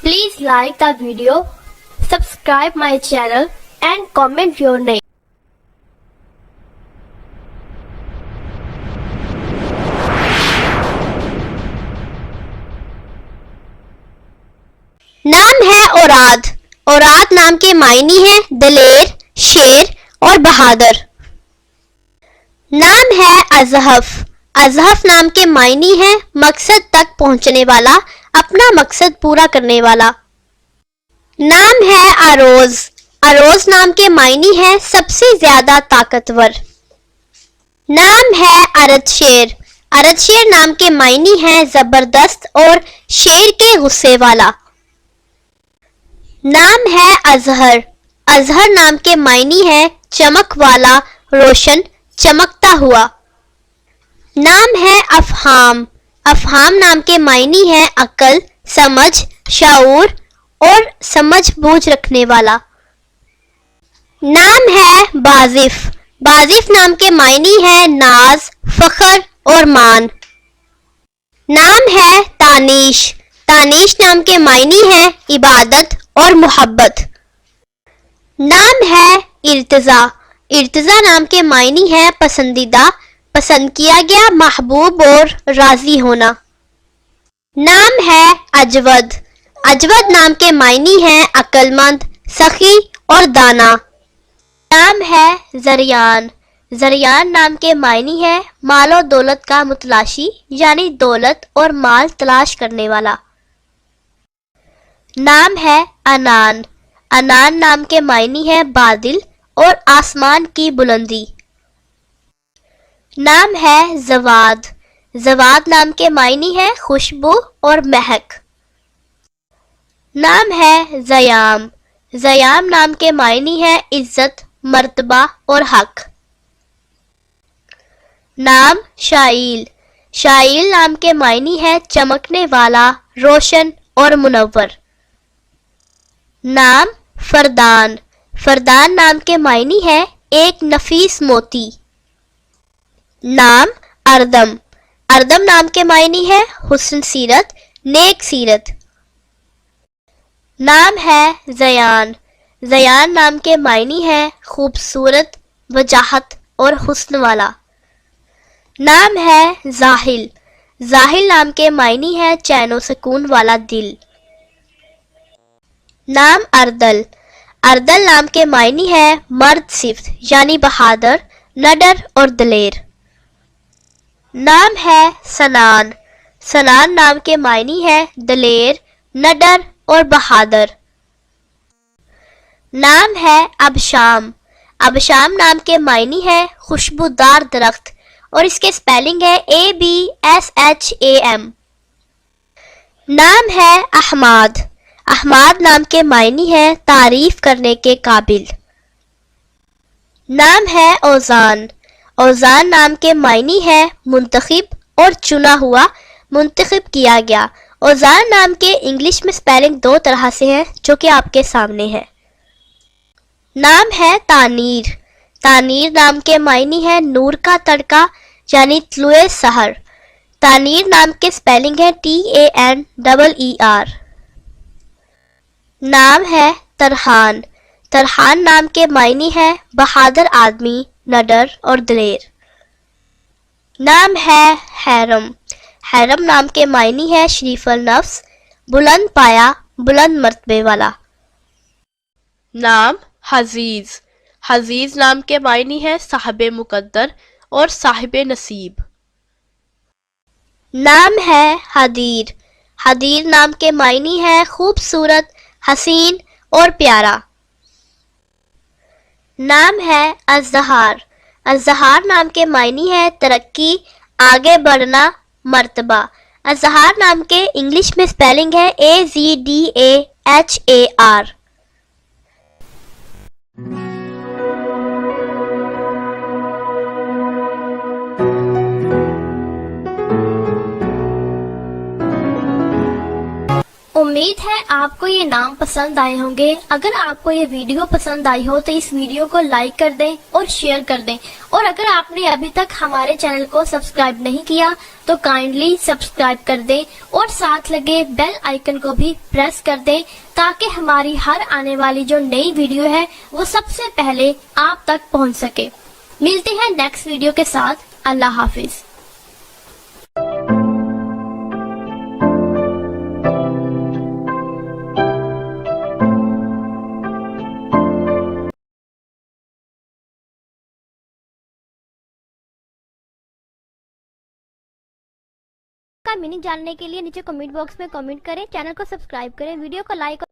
Please like the video, subscribe my channel and comment your name. نام ہے اوراد. اوراد نام کے معنی ہے دلیر، شیر اور بہادر. نام ہے ازحف. ازحف نام کے معنی ہے مقصد تک پہنچنے والا، اپنا مقصد پورا کرنے والا. نام ہے اروز. اروز نام کے معنی ہے سب سے زیادہ طاقتور. نام ہے اردشیر. اردشیر نام کے معنی ہے زبردست اور شیر کے غصے والا. نام ہے اظہر. اظہر نام کے معنی ہے چمک والا، روشن، چمکتا ہوا. نام ہے افہام. افہام نام کے معنی ہے عقل، سمجھ، شعور اور سمجھ بوجھ رکھنے والا. نام ہے بازف. بازف نام کے معنی ہے ناز، فخر اور مان. نام ہے تانیش. تانیش نام کے معنی ہے عبادت اور محبت. نام ہے ارتضا. ارتضا نام کے معنی ہے پسندیدہ، پسند کیا گیا، محبوب اور راضی ہونا. نام ہے اجود. اجود نام کے معنی ہے عقل مند، سخی اور دانا. نام ہے زریان. زریان نام کے معنی ہے مال و دولت کا متلاشی، یعنی دولت اور مال تلاش کرنے والا. نام ہے انان. انان نام کے معنی ہے بادل اور آسمان کی بلندی. نام ہے زواد. زواد نام کے معنی ہے خوشبو اور مہک. نام ہے زیام. زیام نام کے معنی ہے عزت، مرتبہ اور حق. نام شائل. شائل نام کے معنی ہے چمکنے والا، روشن اور منور. نام فردان. فردان نام کے معنی ہے ایک نفیس موتی. نام اردم. اردم نام کے معنی ہے حسن سیرت، نیک سیرت. نام ہے زیان. زیان نام کے معنی ہے خوبصورت، وجاہت اور حسن والا. نام ہے زاہل. زاہل نام کے معنی ہے چین و سکون والا دل. نام اردل. اردل نام کے معنی ہے مرد صفت، یعنی بہادر، نڈر اور دلیر. نام ہے سنان. سنان نام کے معنی ہے دلیر، نڈر اور بہادر. نام ہے ابشام. ابشام نام کے معنی ہے خوشبودار درخت اور اس کے سپیلنگ ہے ABSHAM. نام ہے احماد. احماد نام کے معنی ہے تعریف کرنے کے قابل. نام ہے اوزان. اوزان نام کے معنی ہے منتخب اور چنا ہوا، منتخب کیا گیا. اوزان نام کے انگلش میں سپیلنگ دو طرح سے ہے جو کہ آپ کے سامنے ہے. نام ہے تانیر. تانیر نام کے معنی ہے نور کا تڑکا، یعنی طلوع سحر. تانیر نام کے سپیلنگ ہے TANEER. نام ہے ترحان. ترحان نام کے معنی ہے بہادر آدمی، نڈر اور دلیر. نام ہے حیرم. حیرم نام کے معنی ہے شریف النفس، بلند پایا، بلند مرتبے والا. نام حزیز. حزیز نام کے معنی ہے صاحب مقدر اور صاحب نصیب. نام ہے حدیر. حدیر نام کے معنی ہے خوبصورت، حسین اور پیارا. نام ہے الزہار. الزہار نام کے معنی ہے ترقی، آگے بڑھنا، مرتبہ. الزہار نام کے انگلش میں سپیلنگ ہے AZDAHAR. امید ہے آپ کو یہ نام پسند آئے ہوں گے. اگر آپ کو یہ ویڈیو پسند آئی ہو تو اس ویڈیو کو لائک کر دیں اور شیئر کر دیں, اور اگر آپ نے ابھی تک ہمارے چینل کو سبسکرائب نہیں کیا تو کائنڈلی سبسکرائب کر دیں اور ساتھ لگے بیل آئیکن کو بھی پریس کر دیں تاکہ ہماری ہر آنے والی جو نئی ویڈیو ہے وہ سب سے پہلے آپ تک پہنچ سکے. ملتے ہیں نیکسٹ ویڈیو کے ساتھ. اللہ حافظ. کا میننگ جاننے کے لیے نیچے کمنٹ باکس میں کمنٹ کریں, چینل کو سبسکرائب کریں, ویڈیو کو لائک